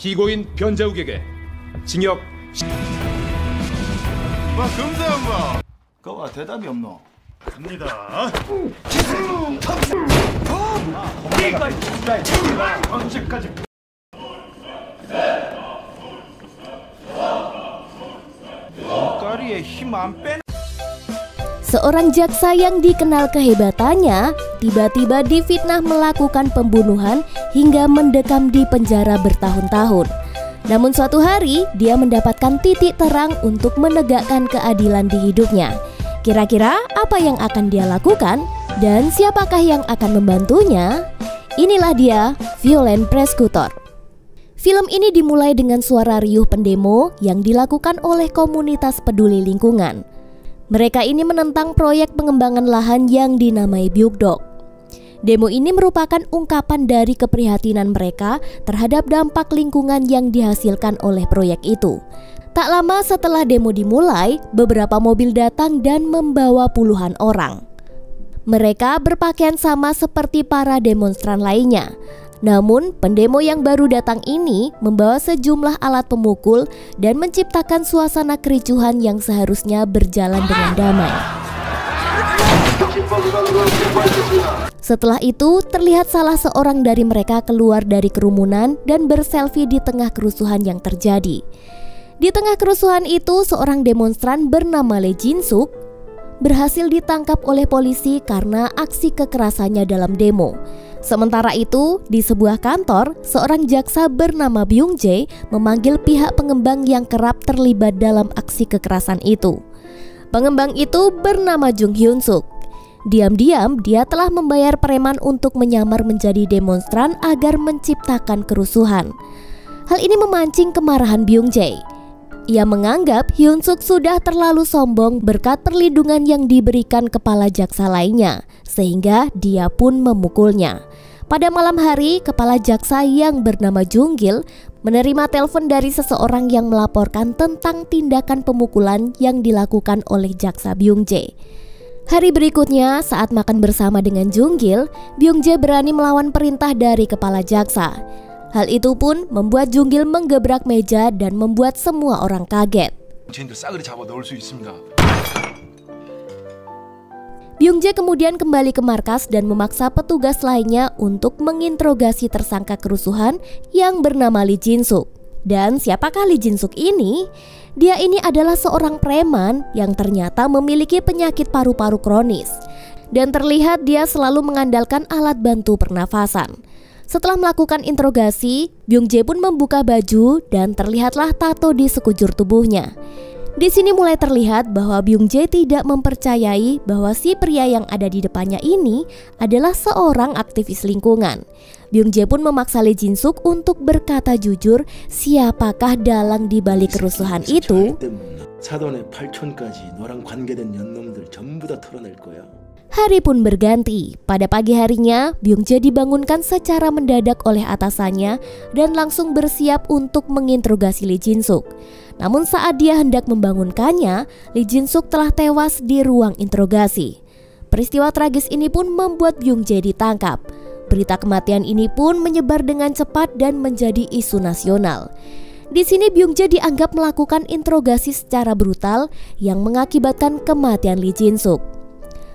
피고인 변재욱에게 징역. 금사엄마. 그와 대답이 없노. 갑니다. 언제까지? 다리에 힘 안 빼. Seorang jaksa yang dikenal kehebatannya tiba-tiba difitnah melakukan pembunuhan hingga mendekam di penjara bertahun-tahun. Namun suatu hari dia mendapatkan titik terang untuk menegakkan keadilan di hidupnya. Kira-kira apa yang akan dia lakukan dan siapakah yang akan membantunya? Inilah dia, Violent Presekutor. Film ini dimulai dengan suara riuh pendemo yang dilakukan oleh komunitas peduli lingkungan. Mereka ini menentang proyek pengembangan lahan yang dinamai Byugdok. Demo ini merupakan ungkapan dari keprihatinan mereka terhadap dampak lingkungan yang dihasilkan oleh proyek itu. Tak lama setelah demo dimulai, beberapa mobil datang dan membawa puluhan orang. Mereka berpakaian sama seperti para demonstran lainnya. Namun, pendemo yang baru datang ini membawa sejumlah alat pemukul dan menciptakan suasana kericuhan yang seharusnya berjalan dengan damai. Setelah itu, terlihat salah seorang dari mereka keluar dari kerumunan dan berselfie di tengah kerusuhan yang terjadi. Di tengah kerusuhan itu, seorang demonstran bernama Lee Jin-suk berhasil ditangkap oleh polisi karena aksi kekerasannya dalam demo. Sementara itu, di sebuah kantor, seorang jaksa bernama Byung Jae memanggil pihak pengembang yang kerap terlibat dalam aksi kekerasan itu. Pengembang itu bernama Jung Hyun Suk. Diam-diam, dia telah membayar preman untuk menyamar menjadi demonstran agar menciptakan kerusuhan. Hal ini memancing kemarahan Byung Jae. Ia menganggap Hyun Suk sudah terlalu sombong berkat perlindungan yang diberikan kepala jaksa lainnya, sehingga dia pun memukulnya. Pada malam hari, kepala jaksa yang bernama Jung Gil menerima telepon dari seseorang yang melaporkan tentang tindakan pemukulan yang dilakukan oleh jaksa Byung Jae. Hari berikutnya, saat makan bersama dengan Jung Gil, Byung Jae berani melawan perintah dari kepala jaksa. Hal itu pun membuat Jung Gil menggebrak meja dan membuat semua orang kaget. Byung Jae kemudian kembali ke markas dan memaksa petugas lainnya untuk menginterogasi tersangka kerusuhan yang bernama Lee Jin-suk. Dan siapakah Lee Jin-suk ini? Dia ini adalah seorang preman yang ternyata memiliki penyakit paru-paru kronis. Dan terlihat dia selalu mengandalkan alat bantu pernafasan. Setelah melakukan interogasi, Byung Jae pun membuka baju dan terlihatlah tato di sekujur tubuhnya. Di sini mulai terlihat bahwa Byung Jae tidak mempercayai bahwa si pria yang ada di depannya ini adalah seorang aktivis lingkungan. Byung Jae pun memaksa Lee Jin-suk untuk berkata jujur siapakah dalang di balik kerusuhan itu. Hari pun berganti. Pada pagi harinya, Byung Jae dibangunkan secara mendadak oleh atasannya dan langsung bersiap untuk menginterogasi Lee Jin-suk. Namun saat dia hendak membangunkannya, Lee Jin-suk telah tewas di ruang interogasi. Peristiwa tragis ini pun membuat Byung Jae ditangkap. Berita kematian ini pun menyebar dengan cepat dan menjadi isu nasional. Di sini Byung Jae dianggap melakukan interogasi secara brutal yang mengakibatkan kematian Lee Jin-suk.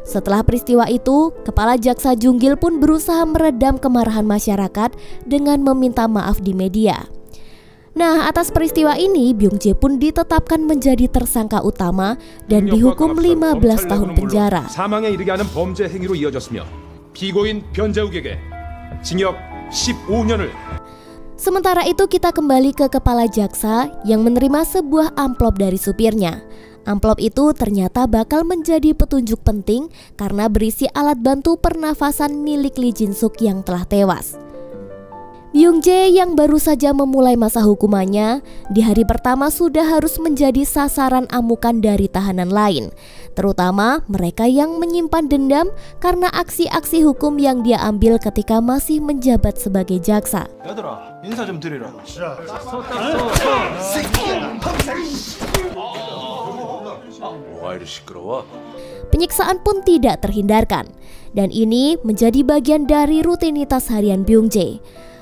Setelah peristiwa itu, kepala jaksa Jung Gil pun berusaha meredam kemarahan masyarakat dengan meminta maaf di media. Nah, atas peristiwa ini, Byung Jae pun ditetapkan menjadi tersangka utama dan dihukum 15 tahun penjara. 사망에 이르게 하는 범죄 행위로 이어졌으며 피고인 변재욱에게 징역 15년을. Sementara itu kita kembali ke kepala jaksa yang menerima sebuah amplop dari supirnya. Amplop itu ternyata bakal menjadi petunjuk penting karena berisi alat bantu pernafasan milik Lee Jin-suk yang telah tewas. Byung Jae yang baru saja memulai masa hukumannya, di hari pertama sudah harus menjadi sasaran amukan dari tahanan lain, terutama mereka yang menyimpan dendam karena aksi-aksi hukum yang dia ambil ketika masih menjabat sebagai jaksa. 인사 좀 드리라. Penyiksaan pun tidak terhindarkan, dan ini menjadi bagian dari rutinitas harian Byung Jae.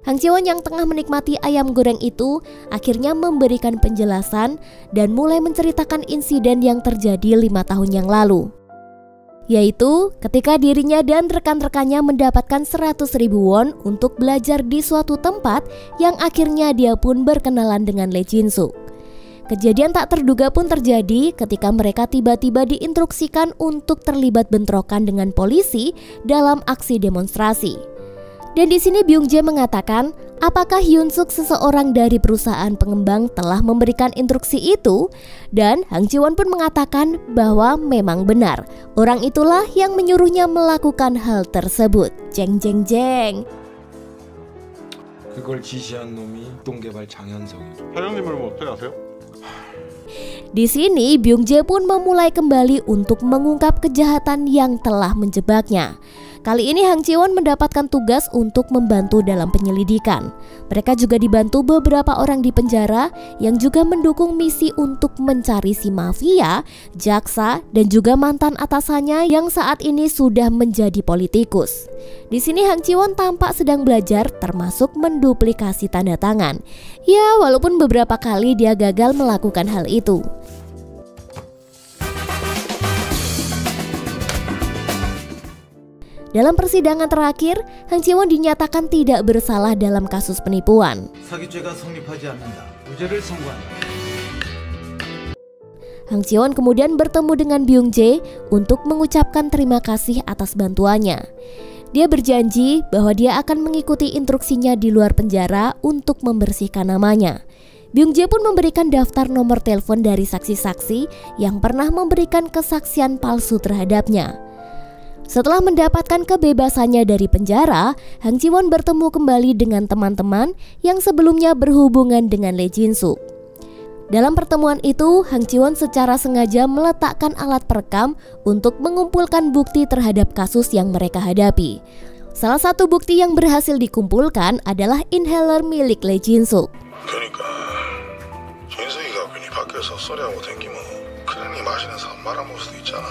Hang Ji-won yang tengah menikmati ayam goreng itu akhirnya memberikan penjelasan dan mulai menceritakan insiden yang terjadi 5 tahun yang lalu. Yaitu ketika dirinya dan rekan-rekannya mendapatkan 100.000 won untuk belajar di suatu tempat yang akhirnya dia pun berkenalan dengan Lee Jin-suk. Kejadian tak terduga pun terjadi ketika mereka tiba-tiba diinstruksikan untuk terlibat bentrokan dengan polisi dalam aksi demonstrasi. Dan di sini Byung Jae mengatakan, apakah Hyun Suk seseorang dari perusahaan pengembang telah memberikan instruksi itu? Dan Hang Ji-won pun mengatakan bahwa memang benar, orang itulah yang menyuruhnya melakukan hal tersebut. Jeng jeng jeng. 그걸 지시한 놈이 동개발 장현석이죠. 사장님 이름 어떻게 아세요? Di sini Byung Jae pun memulai kembali untuk mengungkap kejahatan yang telah menjebaknya. Kali ini Hang Ji-won mendapatkan tugas untuk membantu dalam penyelidikan. Mereka juga dibantu beberapa orang di penjara yang juga mendukung misi untuk mencari si mafia, jaksa, dan juga mantan atasannya yang saat ini sudah menjadi politikus. Di sini Hang Ji-won tampak sedang belajar termasuk menduplikasi tanda tangan. Ya, walaupun beberapa kali dia gagal melakukan hal itu. Dalam persidangan terakhir, Hang Ji-won dinyatakan tidak bersalah dalam kasus penipuan. 사기죄가 성립하지 않는다. 무죄를 선고한다. Hang Ji-won kemudian bertemu dengan Byung Jae untuk mengucapkan terima kasih atas bantuannya. Dia berjanji bahwa dia akan mengikuti instruksinya di luar penjara untuk membersihkan namanya. Byung Jae pun memberikan daftar nomor telepon dari saksi-saksi yang pernah memberikan kesaksian palsu terhadapnya. Setelah mendapatkan kebebasannya dari penjara, Hang Ji-won bertemu kembali dengan teman-teman yang sebelumnya berhubungan dengan Lee Jin-suk. Dalam pertemuan itu, Hang Ji-won secara sengaja meletakkan alat perekam untuk mengumpulkan bukti terhadap kasus yang mereka hadapi. Salah satu bukti yang berhasil dikumpulkan adalah inhaler milik Lee Jin-suk. 그러니까 진석이가 괜히 밖에서 소리하고 댕기면 그러니 마시는 사람 말아먹을 수도 있잖아.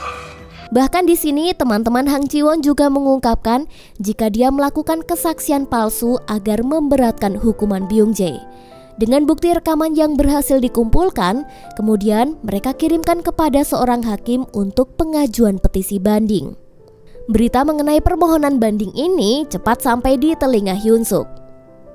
Bahkan di sini teman-teman Hang Ji-won juga mengungkapkan jika dia melakukan kesaksian palsu agar memberatkan hukuman Byung Jae. Dengan bukti rekaman yang berhasil dikumpulkan, kemudian mereka kirimkan kepada seorang hakim untuk pengajuan petisi banding. Berita mengenai permohonan banding ini cepat sampai di telinga Hyun Suk.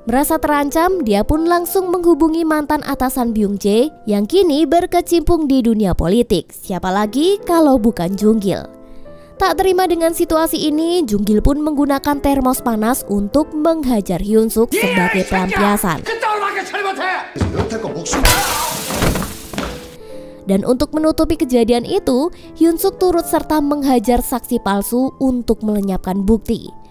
Merasa terancam, dia pun langsung menghubungi mantan atasan Byung Jae yang kini berkecimpung di dunia politik. Siapa lagi kalau bukan Junggil? Tak terima dengan situasi ini, Junggil pun menggunakan termos panas untuk menghajar Hyun Suk sebagai pelampiasan. Dan untuk menutupi kejadian itu, Hyun Suk turut serta menghajar saksi palsu untuk melenyapkan bukti.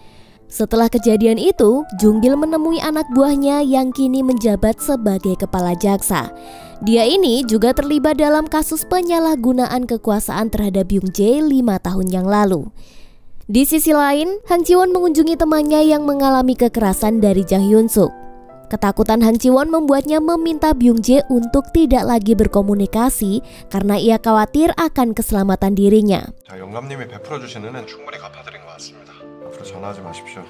Setelah kejadian itu, Junggil menemui anak buahnya yang kini menjabat sebagai kepala jaksa. Dia ini juga terlibat dalam kasus penyalahgunaan kekuasaan terhadap Byung Jae 5 tahun yang lalu. Di sisi lain, Hang Ji-won mengunjungi temannya yang mengalami kekerasan dari Jang Hyun Suk. Ketakutan Hang Ji-won membuatnya meminta Byung Jae untuk tidak lagi berkomunikasi karena ia khawatir akan keselamatan dirinya. 자, 영감님이 베풀어 주신 은혜는 충분히 갚아드린 것 같습니다. 앞으로 전화하지 마십시오.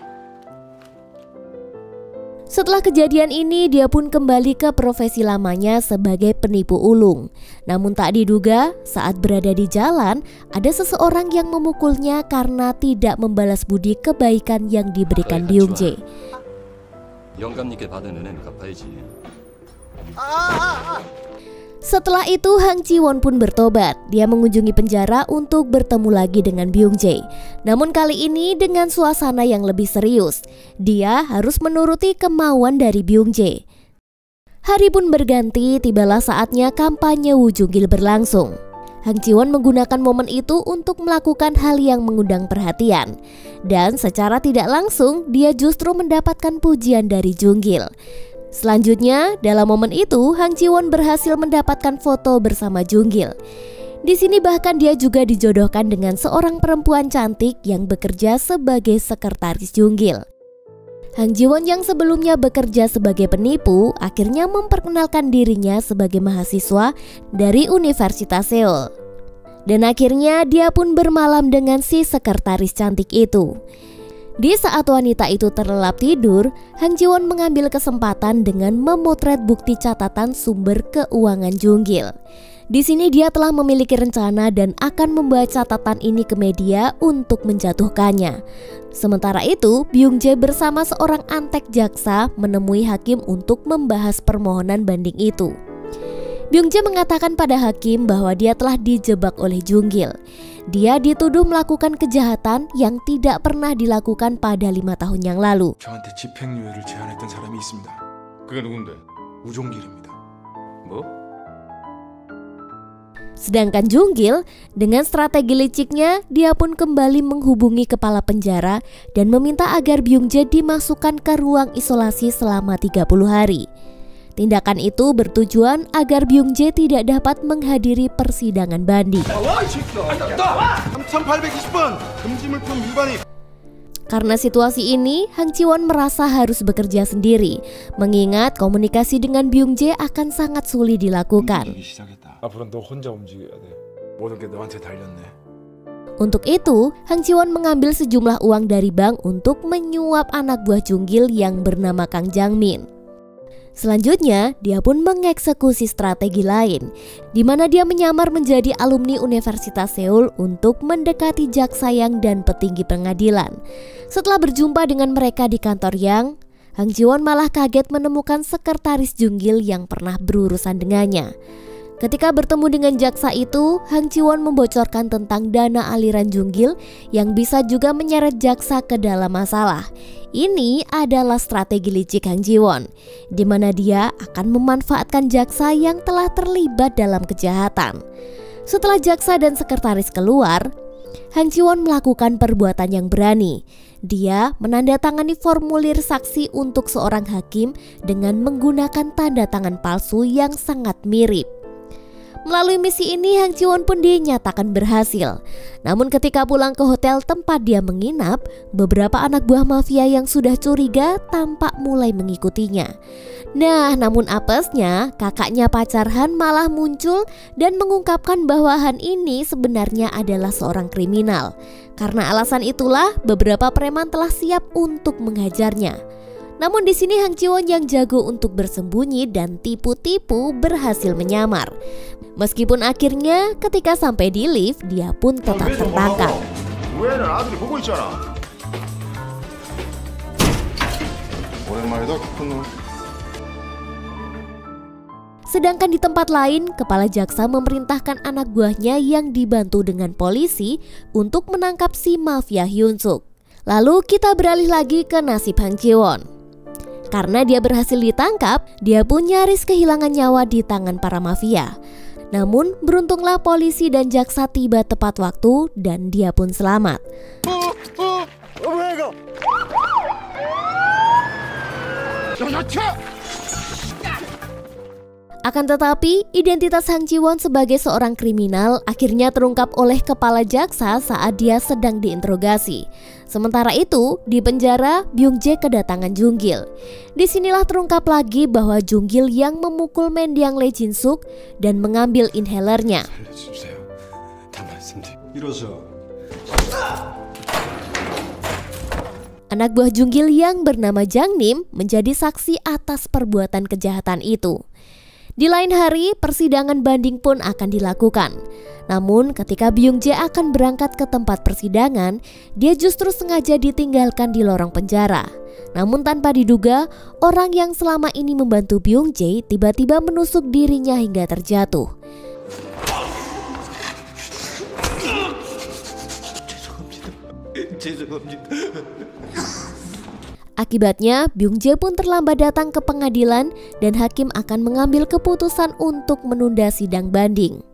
Setelah kejadian ini, dia pun kembali ke profesi lamanya sebagai penipu ulung. Namun tak diduga, saat berada di jalan, ada seseorang yang memukulnya karena tidak membalas budi kebaikan yang diberikan Byung Jae. 영감님께 받은 은혜는 갚아야지. Setelah itu Hang Ji-won pun bertobat. Dia mengunjungi penjara untuk bertemu lagi dengan Byung Jae. Namun kali ini dengan suasana yang lebih serius. Dia harus menuruti kemauan dari Byung Jae. Hari pun berganti, tibalah saatnya kampanye Woo Junggil berlangsung. Hang Ji-won menggunakan momen itu untuk melakukan hal yang mengundang perhatian. Dan secara tidak langsung, dia justru mendapatkan pujian dari Junggil. Selanjutnya, dalam momen itu, Hang Ji-won berhasil mendapatkan foto bersama Junggil. Di sini bahkan dia juga dijodohkan dengan seorang perempuan cantik yang bekerja sebagai sekretaris Junggil. Hang Ji-won yang sebelumnya bekerja sebagai penipu, akhirnya memperkenalkan dirinya sebagai mahasiswa dari Universitas Seoul. Dan akhirnya dia pun bermalam dengan si sekretaris cantik itu. Di saat wanita itu terlelap tidur, Hang Ji-won mengambil kesempatan dengan memotret bukti catatan sumber keuangan Junggil. Di sini dia telah memiliki rencana dan akan membawa catatan ini ke media untuk menjatuhkannya. Sementara itu, Byung Jae bersama seorang antek jaksa menemui hakim untuk membahas permohonan banding itu. Byung Jae mengatakan pada hakim bahwa dia telah dijebak oleh Junggil. Dia dituduh melakukan kejahatan yang tidak pernah dilakukan pada 5 tahun yang lalu. 저한테 집행유예를 제안했던 사람이 있습니다. 그게 누군데? 우종길입니다. 뭐? Sedangkan Junggil, dengan strategi liciknya, dia pun kembali menghubungi kepala penjara dan meminta agar Byung Jae dimasukkan ke ruang isolasi selama 30 hari. Tindakan itu bertujuan agar Byung Jae tidak dapat menghadiri persidangan banding. 3820번 금지물품 위반이. Karena situasi ini, Hang Ji-won merasa harus bekerja sendiri, mengingat komunikasi dengan Byung Jae akan sangat sulit dilakukan. 앞으로 너 혼자 움직여야 돼. 모든 게 너한테 달렸네. Untuk itu, Hang Ji-won mengambil sejumlah uang dari bank untuk menyuap anak buah Junggil yang bernama Kang Jang-min. Selanjutnya, dia pun mengeksekusi strategi lain, di mana dia menyamar menjadi alumni Universitas Seoul untuk mendekati jaksa yang dan petinggi pengadilan. Setelah berjumpa dengan mereka di kantor Yang, Hang Ji-won malah kaget menemukan sekretaris Junggil yang pernah berurusan dengannya. Ketika bertemu dengan jaksa itu, Hang Ji-won membocorkan tentang dana aliran Junggil yang bisa juga menyeret jaksa ke dalam masalah. Ini adalah strategi licik Hang Ji-won, di mana dia akan memanfaatkan jaksa yang telah terlibat dalam kejahatan. Setelah jaksa dan sekretaris keluar, Hang Ji-won melakukan perbuatan yang berani. Dia menandatangani formulir saksi untuk seorang hakim dengan menggunakan tanda tangan palsu yang sangat mirip. Melalui misi ini, Hang Ji-won pun dinyatakan berhasil. Namun ketika pulang ke hotel tempat dia menginap, beberapa anak buah mafia yang sudah curiga tampak mulai mengikutinya. Nah, namun apesnya, kakaknya pacar Han malah muncul dan mengungkapkan bahwa Han ini sebenarnya adalah seorang kriminal. Karena alasan itulah, beberapa preman telah siap untuk menghajarnya. Namun di sini Hang Ji-won yang jago untuk bersembunyi dan tipu-tipu berhasil menyamar. Meskipun akhirnya ketika sampai di lift dia pun tetap tertangkap. 왜는 아들이 보고 있잖아. 오랜만이다 깊은 놈. Sedangkan di tempat lain, kepala jaksa memerintahkan anak buahnya yang dibantu dengan polisi untuk menangkap si mafia Hyun-suk. Lalu kita beralih lagi ke nasib Hang Ji-won. Karena dia berhasil ditangkap, dia pun nyaris kehilangan nyawa di tangan para mafia. Namun beruntunglah polisi dan jaksa tiba tepat waktu dan dia pun selamat. Akan tetapi, identitas Hang Ji-won sebagai seorang kriminal akhirnya terungkap oleh kepala jaksa saat dia sedang diinterogasi. Sementara itu, di penjara, Byung Jae kedatangan Junggil. Disinilah terungkap lagi bahwa Junggil yang memukul mendiang Lee Jin-suk dan mengambil inhalernya. Anak buah Junggil yang bernama Jang Nim menjadi saksi atas perbuatan kejahatan itu. Di lain hari, persidangan banding pun akan dilakukan. Namun ketika Byung Jae akan berangkat ke tempat persidangan, dia justru sengaja ditinggalkan di lorong penjara. Namun tanpa diduga, orang yang selama ini membantu Byung Jae tiba-tiba menusuk dirinya hingga terjatuh. Akibatnya, Byung Jae pun terlambat datang ke pengadilan dan hakim akan mengambil keputusan untuk menunda sidang banding.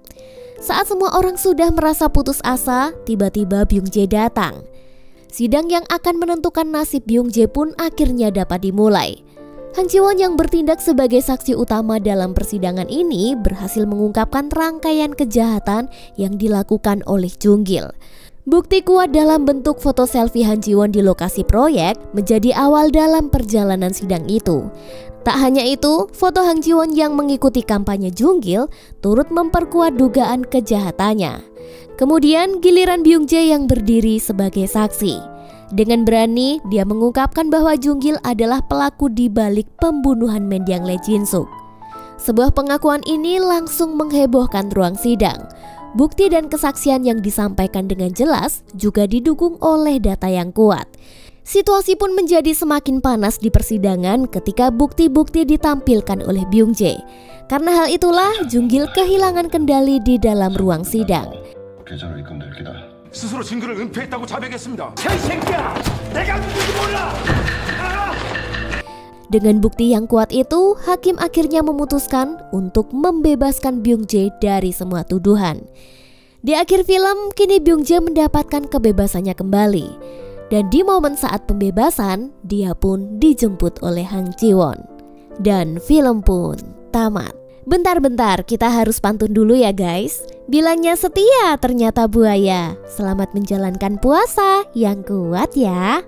Saat semua orang sudah merasa putus asa, tiba-tiba Byung Jae datang. Sidang yang akan menentukan nasib Byung Jae pun akhirnya dapat dimulai. Hang Ji-won yang bertindak sebagai saksi utama dalam persidangan ini berhasil mengungkapkan rangkaian kejahatan yang dilakukan oleh Junggil. Bukti kuat dalam bentuk foto selfie Hang Ji-won di lokasi proyek menjadi awal dalam perjalanan sidang itu. Tak hanya itu, foto Hang Ji-won yang mengikuti kampanye Junggil turut memperkuat dugaan kejahatannya. Kemudian giliran Byung Jae yang berdiri sebagai saksi. Dengan berani, dia mengungkapkan bahwa Junggil adalah pelaku di balik pembunuhan mendiang Lee Jin-suk. Sebuah pengakuan ini langsung menghebohkan ruang sidang. Bukti dan kesaksian yang disampaikan dengan jelas juga didukung oleh data yang kuat. Situasi pun menjadi semakin panas di persidangan ketika bukti-bukti ditampilkan oleh Byung-jae. Karena hal itulah Junggil kehilangan kendali di dalam ruang sidang. 계좌로 입금될 기다. 스스로 증거를 은폐했다고 자백했습니다. 개새끼야! 내가 누군지 몰라! Dengan bukti yang kuat itu, hakim akhirnya memutuskan untuk membebaskan Byung-jae dari semua tuduhan. Di akhir film, kini Byung-jae mendapatkan kebebasannya kembali. Dan di momen saat pembebasan, dia pun dijemput oleh Hang Ji-won. Dan film pun tamat. Bentar-bentar, kita harus pantun dulu ya guys. Bilangnya setia, ternyata buaya. Selamat menjalankan puasa yang kuat ya.